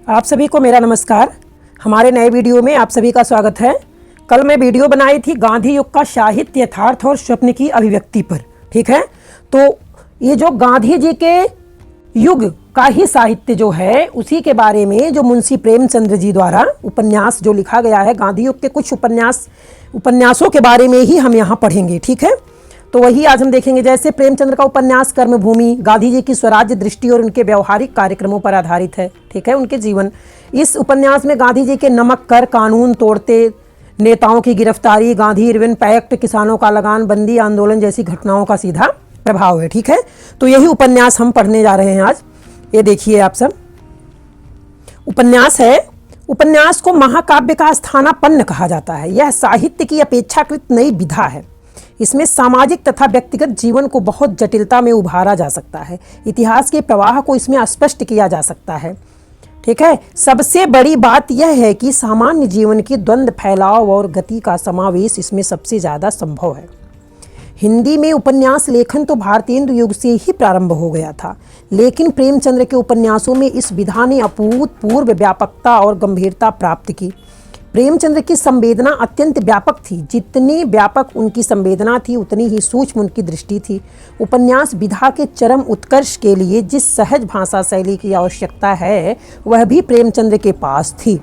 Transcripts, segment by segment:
आप सभी को मेरा नमस्कार। हमारे नए वीडियो में आप सभी का स्वागत है। कल मैं वीडियो बनाई थी गांधी युग का साहित्य, यथार्थ और स्वप्न की अभिव्यक्ति पर। ठीक है, तो ये जो गांधी जी के युग का ही साहित्य जो है उसी के बारे में जो मुंशी प्रेमचंद्र जी द्वारा उपन्यास जो लिखा गया है, गांधी युग के कुछ उपन्यासों के बारे में ही हम यहाँ पढ़ेंगे। ठीक है, तो वही आज हम देखेंगे। जैसे प्रेमचंद्र का उपन्यास कर्मभूमि गांधी जी की स्वराज्य दृष्टि और उनके व्यवहारिक कार्यक्रमों पर आधारित है। ठीक है, उनके जीवन। इस उपन्यास में गांधी जी के नमक, कर, कानून तोड़ते नेताओं की गिरफ्तारी, गांधी इरविन पैक्ट, किसानों का लगान, बंदी आंदोलन जैसी घटनाओं का सीधा प्रभाव है। ठीक है, तो यही उपन्यास हम पढ़ने जा रहे हैं आज। ये देखिए आप सब, उपन्यास है। उपन्यास को महाकाव्य का स्थानापन्न कहा जाता है। यह साहित्य की अपेक्षाकृत नई विधा है। इसमें सामाजिक तथा व्यक्तिगत जीवन को बहुत जटिलता में उभारा जा सकता है। इतिहास के प्रवाह को इसमें स्पष्ट किया जा सकता है। ठीक है, सबसे बड़ी बात यह है कि सामान्य जीवन की द्वंद्व, फैलाव और गति का समावेश इसमें सबसे ज़्यादा संभव है। हिंदी में उपन्यास लेखन तो भारतेंदु युग से ही प्रारंभ हो गया था, लेकिन प्रेमचंद्र के उपन्यासों में इस विधा ने अभूतपूर्व व्यापकता और गंभीरता प्राप्त की। प्रेमचंद्र की संवेदना अत्यंत व्यापक थी। जितनी व्यापक उनकी संवेदना थी उतनी ही सूक्ष्म उनकी दृष्टि थी। उपन्यास विधा के चरम उत्कर्ष के लिए जिस सहज भाषा शैली की आवश्यकता है वह भी प्रेमचंद्र के पास थी।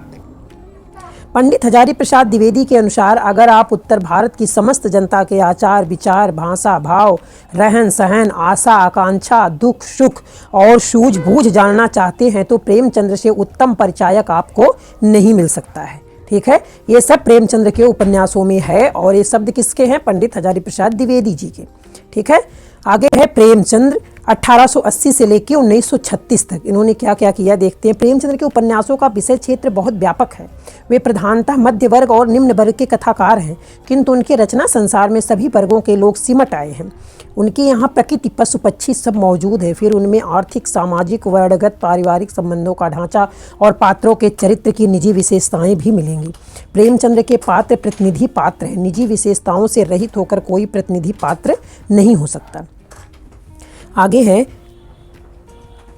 पंडित हजारी प्रसाद द्विवेदी के अनुसार अगर आप उत्तर भारत की समस्त जनता के आचार विचार, भाषा, भाव, रहन सहन, आशा आकांक्षा, दुख सुख और सूझबूझ जानना चाहते हैं तो प्रेमचंद्र से उत्तम परिचायक आपको नहीं मिल सकता है। ठीक है, ये सब प्रेमचंद्र के उपन्यासों में है और ये शब्द किसके हैं? पंडित हजारी प्रसाद द्विवेदी जी के। ठीक है, आगे है प्रेमचंद्र 1880 से लेकर 1936 तक इन्होंने क्या क्या किया देखते हैं। प्रेमचंद्र के उपन्यासों का विषय क्षेत्र बहुत व्यापक है। वे प्रधानतः मध्य वर्ग और निम्न वर्ग के कथाकार हैं, किंतु उनके रचना संसार में सभी वर्गों के लोग सिमट आए हैं। उनके यहाँ प्रकृति, पशु पक्षी सब मौजूद है। फिर उनमें आर्थिक, सामाजिक, वर्णगत, पारिवारिक संबंधों का ढांचा और पात्रों के चरित्र की निजी विशेषताएं भी मिलेंगी। प्रेमचंद्र के पात्र प्रतिनिधि पात्र हैं। निजी विशेषताओं से रहित होकर कोई प्रतिनिधि पात्र नहीं हो सकता। आगे है,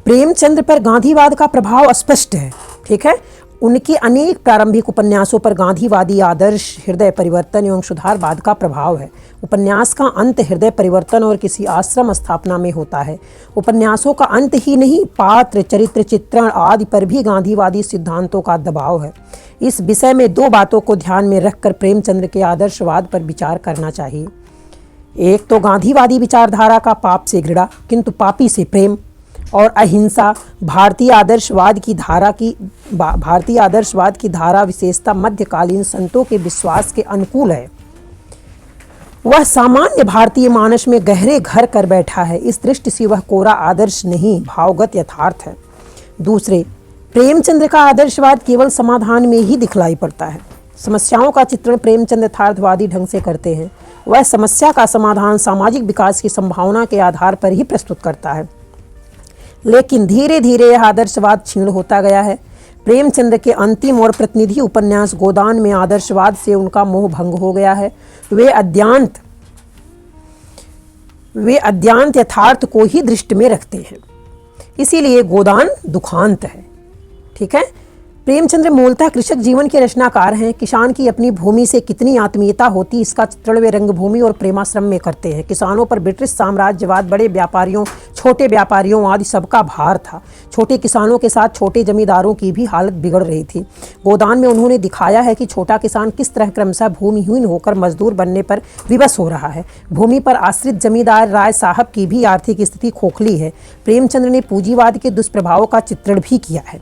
प्रेमचंद्र पर गांधीवाद का प्रभाव स्पष्ट है। ठीक है, उनके अनेक प्रारंभिक उपन्यासों पर गांधीवादी आदर्श, हृदय परिवर्तन एवं सुधारवाद का प्रभाव है। उपन्यास का अंत हृदय परिवर्तन और किसी आश्रम स्थापना में होता है। उपन्यासों का अंत ही नहीं, पात्र, चरित्र चित्रण आदि पर भी गांधीवादी सिद्धांतों का दबाव है। इस विषय में दो बातों को ध्यान में रखकर प्रेमचंद्र के आदर्शवाद पर विचार करना चाहिए। एक तो गांधीवादी विचारधारा का पाप से घृणा किंतु पापी से प्रेम और अहिंसा। भारतीय आदर्शवाद की धारा विशेषता मध्यकालीन संतों के विश्वास के अनुकूल है। वह सामान्य भारतीय मानस में गहरे घर कर बैठा है। इस दृष्टि से वह कोरा आदर्श नहीं, भावगत यथार्थ है। दूसरे, प्रेमचंद्र का आदर्शवाद केवल समाधान में ही दिखलाई पड़ता है। समस्याओं का चित्रण प्रेमचंद्र यथार्थवादी ढंग से करते हैं। वह समस्या का समाधान सामाजिक विकास की संभावना के आधार पर ही प्रस्तुत करता है, लेकिन धीरे धीरे यह आदर्शवाद क्षीण होता गया है। प्रेमचंद्र के अंतिम और प्रतिनिधि उपन्यास गोदान में आदर्शवाद से उनका मोह भंग हो गया है। वे अद्यांत यथार्थ को ही दृष्टि में रखते हैं, इसीलिए गोदान दुखांत है। ठीक है, प्रेमचंद्र मूलतः कृषक जीवन के रचनाकार हैं। किसान की अपनी भूमि से कितनी आत्मीयता होती इसका चित्रण वे रंगभूमि और प्रेमाश्रम में करते हैं। किसानों पर ब्रिटिश साम्राज्यवाद, बड़े व्यापारियों, छोटे व्यापारियों आदि सबका भार था। छोटे किसानों के साथ छोटे जमींदारों की भी हालत बिगड़ रही थी। गोदान में उन्होंने दिखाया है कि छोटा किसान किस तरह क्रमशः भूमिहीन होकर मजदूर बनने पर विवश हो रहा है। भूमि पर आश्रित जमींदार राय साहब की भी आर्थिक स्थिति खोखली है। प्रेमचंद्र ने पूंजीवाद के दुष्प्रभावों का चित्रण भी किया है।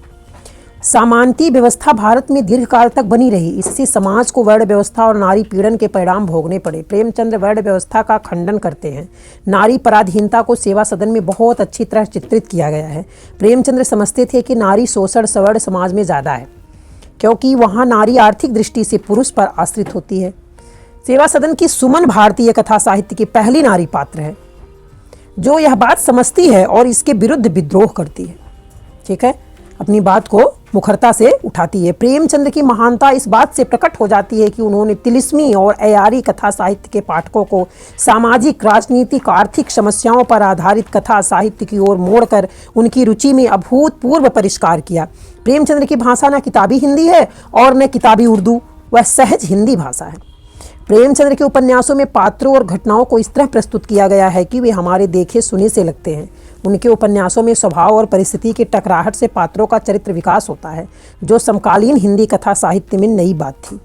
सामंती व्यवस्था भारत में दीर्घकाल तक बनी रही। इससे समाज को वर्ण व्यवस्था और नारी पीड़न के परिणाम भोगने पड़े। प्रेमचंद्र वर्ण व्यवस्था का खंडन करते हैं। नारी पराधीनता को सेवा सदन में बहुत अच्छी तरह चित्रित किया गया है। प्रेमचंद्र समझते थे कि नारी शोषण सवर्ण समाज में ज़्यादा है, क्योंकि वहाँ नारी आर्थिक दृष्टि से पुरुष पर आश्रित होती है। सेवा सदन की सुमन भारतीय कथा साहित्य की पहली नारी पात्र है जो यह बात समझती है और इसके विरुद्ध विद्रोह करती है। ठीक है, अपनी बात को मुखरता से उठाती है। प्रेमचंद्र की महानता इस बात से प्रकट हो जाती है कि उन्होंने तिलिस्मी और अयारी कथा साहित्य के पाठकों को सामाजिक, राजनीतिक, आर्थिक समस्याओं पर आधारित कथा साहित्य की ओर मोड़कर उनकी रुचि में अभूतपूर्व परिष्कार किया। प्रेमचंद्र की भाषा न किताबी हिंदी है और न किताबी उर्दू, वह सहज हिंदी भाषा है। प्रेमचंद्र के उपन्यासों में पात्रों और घटनाओं को इस तरह प्रस्तुत किया गया है कि वे हमारे देखे सुने से लगते हैं। उनके उपन्यासों में स्वभाव और परिस्थिति के टकराहट से पात्रों का चरित्र विकास होता है, जो समकालीन हिंदी कथा साहित्य में नई बात थी।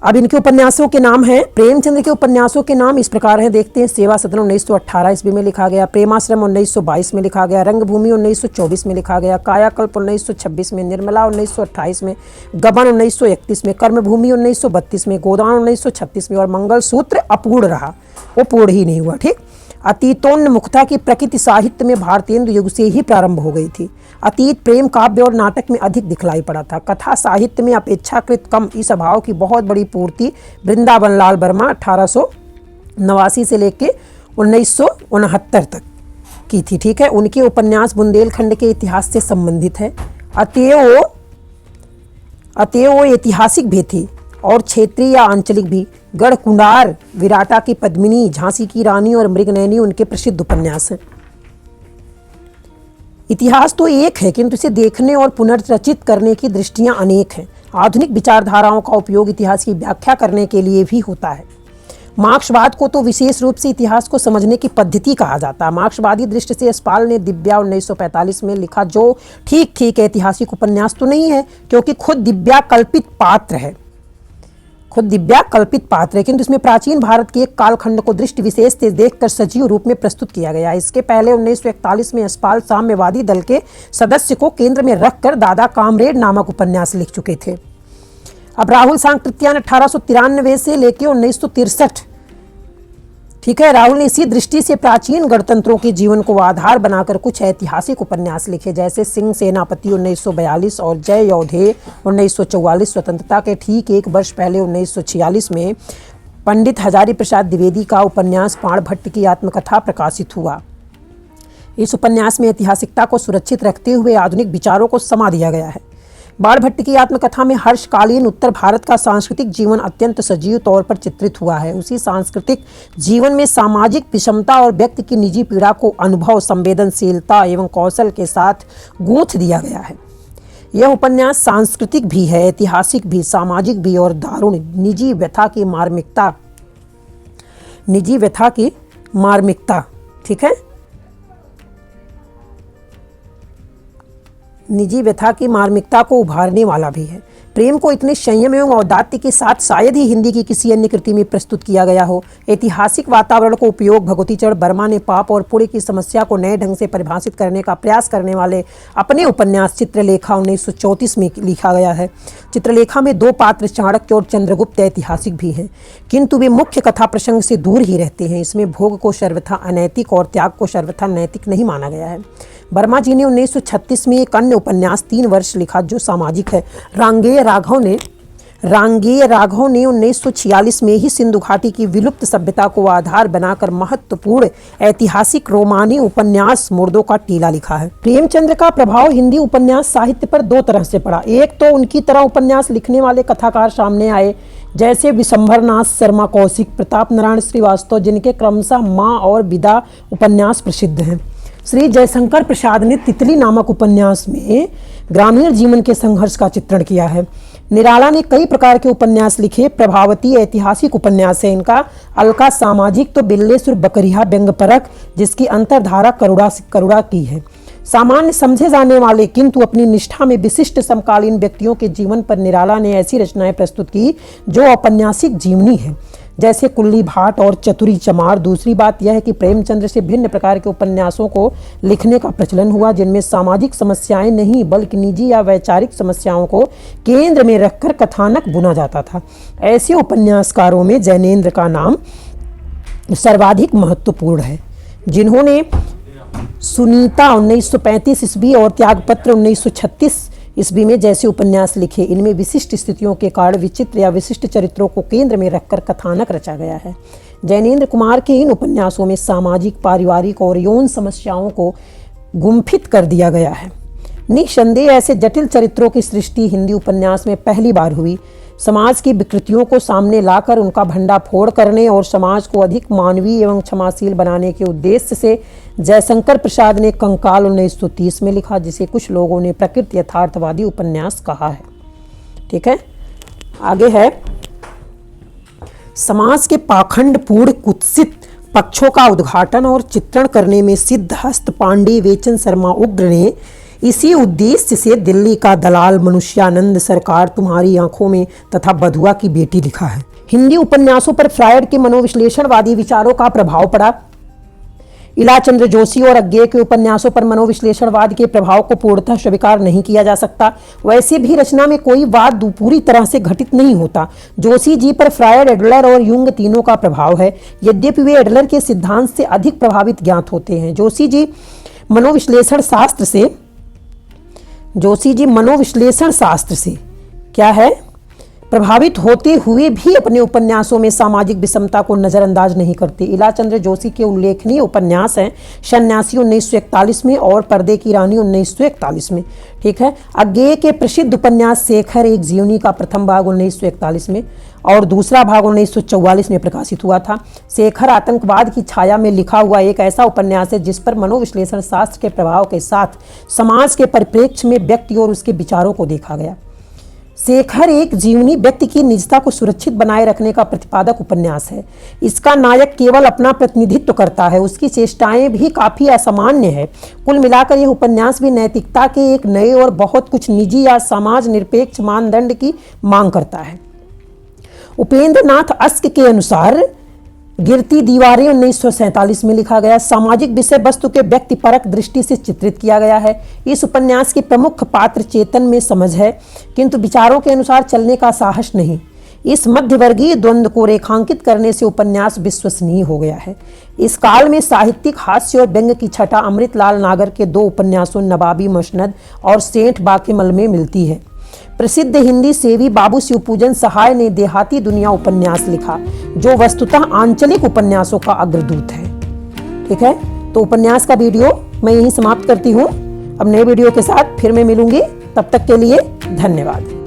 अब इनके उपन्यासों के नाम हैं, प्रेमचंद्र के उपन्यासों के नाम इस प्रकार हैं, देखते हैं। सेवा सदन 1918 ईस्वी में लिखा गया, प्रेमाश्रम 1922 में लिखा गया, रंगभूमि 1924 में लिखा गया, कायाकल्प 1926 में, निर्मला 1928 में, गबन 1931 में, कर्मभूमि 1932 में, गोदान 1936 में और मंगलसूत्र अपूर्ण रहा, वो पूर्ण ही नहीं हुआ। ठीक। अतीतोन्मुखता की प्रकृति साहित्य में भारतेंदु युग से ही प्रारंभ हो गई थी। अतीत प्रेम काव्य और नाटक में अधिक दिखलाई पड़ा था। कथा साहित्य में अपेक्षाकृत कम इस अभाव की बहुत बड़ी पूर्ति वृंदावन लाल वर्मा 1889 से लेकर 1969 तक की थी। ठीक है। उनके उपन्यास बुंदेलखंड के इतिहास से संबंधित है। अतएव वो ऐतिहासिक भी थी और क्षेत्रीय या आंचलिक भी। गढ़कुंडार, विराटा की पद्मिनी, झांसी की रानी और मृगनयनी उनके प्रसिद्ध उपन्यास हैं। इतिहास तो एक है, किंतु इसे देखने और पुनर्रचित करने की दृष्टियां अनेक हैं। आधुनिक विचारधाराओं का उपयोग इतिहास की व्याख्या करने के लिए भी होता है। मार्क्सवाद को तो विशेष रूप से इतिहास को समझने की पद्धति कहा जाता है। मार्क्सवादी दृष्टि से यशपाल ने दिव्या 1945 में लिखा, जो ठीक ऐतिहासिक उपन्यास तो नहीं है, क्योंकि खुद दिव्या कल्पित पात्र है, किंतु इसमें प्राचीन भारत के एक कालखंड को दृष्टि विशेष से देखकर सजीव रूप में प्रस्तुत किया गया। इसके पहले 1941 में यशपाल साम्यवादी दल के सदस्य को केंद्र में रखकर दादा कामरेड नामक उपन्यास लिख चुके थे। अब राहुल सांकृत्यायन 1893 से लेकर 1963, ठीक है, राहुल ने इसी दृष्टि से प्राचीन गणतंत्रों के जीवन को आधार बनाकर कुछ ऐतिहासिक उपन्यास लिखे, जैसे सिंह सेनापति 1942 और जय योधे 1944। स्वतंत्रता के ठीक एक वर्ष पहले 1946 में पंडित हजारी प्रसाद द्विवेदी का उपन्यास बाणभट्ट की आत्मकथा प्रकाशित हुआ। इस उपन्यास में ऐतिहासिकता को सुरक्षित रखते हुए आधुनिक विचारों को समा दिया गया है। बाणभट्ट की आत्मकथा में हर्षकालीन उत्तर भारत का सांस्कृतिक जीवन अत्यंत सजीव तौर पर चित्रित हुआ है। उसी सांस्कृतिक जीवन में सामाजिक विषमता और व्यक्ति की निजी पीड़ा को अनुभव, संवेदनशीलता एवं कौशल के साथ गूंथ दिया गया है। यह उपन्यास सांस्कृतिक भी है, ऐतिहासिक भी, सामाजिक भी और दारुण निजी व्यथा की मार्मिकता, ठीक है, निजी व्यथा की मार्मिकता को उभारने वाला भी है। प्रेम को इतने संयम एवं औदात्य के साथ शायद ही हिंदी की किसी अन्य कृति में प्रस्तुत किया गया हो। ऐतिहासिक वातावरण को उपयोग भगवतीचरण वर्मा ने पाप और पुण्य की समस्या को नए ढंग से परिभाषित करने का प्रयास करने वाले अपने उपन्यास चित्रलेखा 1934 में लिखा गया है। चित्रलेखा में दो पात्र चाणक्य और चंद्रगुप्त ऐतिहासिक भी हैं, किंतु वे मुख्य कथा प्रसंग से दूर ही रहते हैं। इसमें भोग को सर्वथा अनैतिक और त्याग को सर्वथा नैतिक नहीं माना गया है। वर्मा जी ने 1936 में एक अन्य उपन्यास 3 वर्ष लिखा जो सामाजिक है। रांगेय राघव ने 1946 में ही सिंधु घाटी की विलुप्त सभ्यता को आधार बनाकर महत्वपूर्ण ऐतिहासिक रोमानी उपन्यास मुर्दों का टीला लिखा है। प्रेमचंद्र का प्रभाव हिंदी उपन्यास साहित्य पर दो तरह से पड़ा। एक तो उनकी तरह उपन्यास लिखने वाले कथाकार सामने आए, जैसे विशंभरनाथ शर्मा कौशिक, प्रताप नारायण श्रीवास्तव, जिनके क्रमशः माँ और विदा उपन्यास प्रसिद्ध हैं। श्री जयशंकर प्रसाद ने तितली नामक उपन्यास में ग्रामीण जीवन के संघर्ष का चित्रण किया है। निराला ने कई प्रकार के उपन्यास लिखे। प्रभावती ऐतिहासिक उपन्यास है इनका। अलका सामाजिक तो बिल्लेसुर बकरिया व्यंग्यपरक, जिसकी अंतरधारा करुणा की है। सामान्य समझे जाने वाले किंतु अपनी निष्ठा में विशिष्ट समकालीन व्यक्तियों के जीवन पर निराला ने ऐसी रचनाएं प्रस्तुत की जो औपन्यासिक जीवनी है, जैसे कुल्ली भाट और चतुरी चमार। दूसरी बात यह है कि प्रेमचंद्र से भिन्न प्रकार के उपन्यासों को लिखने का प्रचलन हुआ, जिनमें सामाजिक समस्याएं नहीं बल्कि निजी या वैचारिक समस्याओं को केंद्र में रखकर कथानक बुना जाता था। ऐसे उपन्यासकारों में जैनेन्द्र का नाम सर्वाधिक महत्वपूर्ण है, जिन्होंने सुनीता 1935 ईस्वी और त्यागपत्र 1936 ईस्वी में जैसे उपन्यास लिखे। इनमें विशिष्ट स्थितियों के कारण विचित्र या विशिष्ट चरित्रों को केंद्र में रखकर कथानक रचा गया है। जैनेन्द्र कुमार के इन उपन्यासों में सामाजिक, पारिवारिक और यौन समस्याओं को गुम्फित कर दिया गया है। निसंदेह ऐसे जटिल चरित्रों की सृष्टि हिंदी उपन्यास में पहली बार हुई। समाज की विकृतियों को सामने लाकर उनका भंडाफोड़ करने और समाज को अधिक मानवीय एवं क्षमाशील बनाने के उद्देश्य से जयशंकर प्रसाद ने कंकाल 1930 में लिखा, जिसे कुछ लोगों ने प्रकृति यथार्थवादी उपन्यास कहा है। ठीक है, आगे है, समाज के पाखंडपूर्ण कुत्सित पक्षों का उद्घाटन और चित्रण करने में सिद्धहस्त पांडे वेचन शर्मा उग्र ने इसी उद्देश्य से दिल्ली का दलाल मनुष्यानंद सरकार तुम्हारी आंखों में तथा बधुआ की बेटी लिखा है। हिंदी उपन्यासों पर फ्रायड के मनोविश्लेषणवादी विचारों का प्रभाव पड़ा। इलाचंद्र जोशी और अज्ञे के उपन्यासों पर मनोविश्लेषणवाद के प्रभाव को पूर्णतः स्वीकार नहीं किया जा सकता। वैसे भी रचना में कोई वाद पूरी तरह से घटित नहीं होता। जोशी जी पर फ्रायड, एडलर और युंग तीनों का प्रभाव है, यद्यपि वे एडलर के सिद्धांत से अधिक प्रभावित ज्ञात होते हैं। जोशी जी मनोविश्लेषण शास्त्र से क्या है प्रभावित होते हुए भी अपने उपन्यासों में सामाजिक विषमता को नजरअंदाज नहीं करते। इलाचंद्र जोशी के उल्लेखनीय उपन्यास हैं सन्यासी 1941 में और पर्दे की रानी 1941 में। ठीक है, अज्ञेय के प्रसिद्ध उपन्यास शेखर एक जीवनी का प्रथम भाग 1941 में और दूसरा भाग 1944 में प्रकाशित हुआ था। शेखर आतंकवाद की छाया में लिखा हुआ एक ऐसा उपन्यास है जिस पर मनोविश्लेषण शास्त्र के प्रभाव के साथ समाज के परिप्रेक्ष्य में व्यक्ति और उसके विचारों को देखा गया। शेखर एक जीवनी व्यक्ति की निजता को सुरक्षित बनाए रखने का प्रतिपादक उपन्यास है। इसका नायक केवल अपना प्रतिनिधित्व करता है, उसकी चेष्टाएं भी काफी असामान्य है। कुल मिलाकर यह उपन्यास भी नैतिकता के एक नए और बहुत कुछ निजी या समाज निरपेक्ष मानदंड की मांग करता है। उपेंद्र नाथ अस्क के अनुसार गिरती दीवारें 1947 में लिखा गया। सामाजिक विषय वस्तु के व्यक्तिपरक दृष्टि से चित्रित किया गया है। इस उपन्यास के प्रमुख पात्र चेतन में समझ है, किंतु विचारों के अनुसार चलने का साहस नहीं। इस मध्यवर्गीय द्वंद्व को रेखांकित करने से उपन्यास विश्वसनीय हो गया है। इस काल में साहित्यिक हास्य और व्यंग्य की छटा अमृतलाल नागर के 2 उपन्यासों नवाबी मसनद और सेठ बाकेमल में मिलती है। प्रसिद्ध हिंदी सेवी बाबू शिवपूजन सहाय ने देहाती दुनिया उपन्यास लिखा, जो वस्तुतः आंचलिक उपन्यासों का अग्रदूत है। ठीक है, तो उपन्यास का वीडियो मैं यहीं समाप्त करती हूँ। अब नए वीडियो के साथ फिर मैं मिलूंगी, तब तक के लिए धन्यवाद।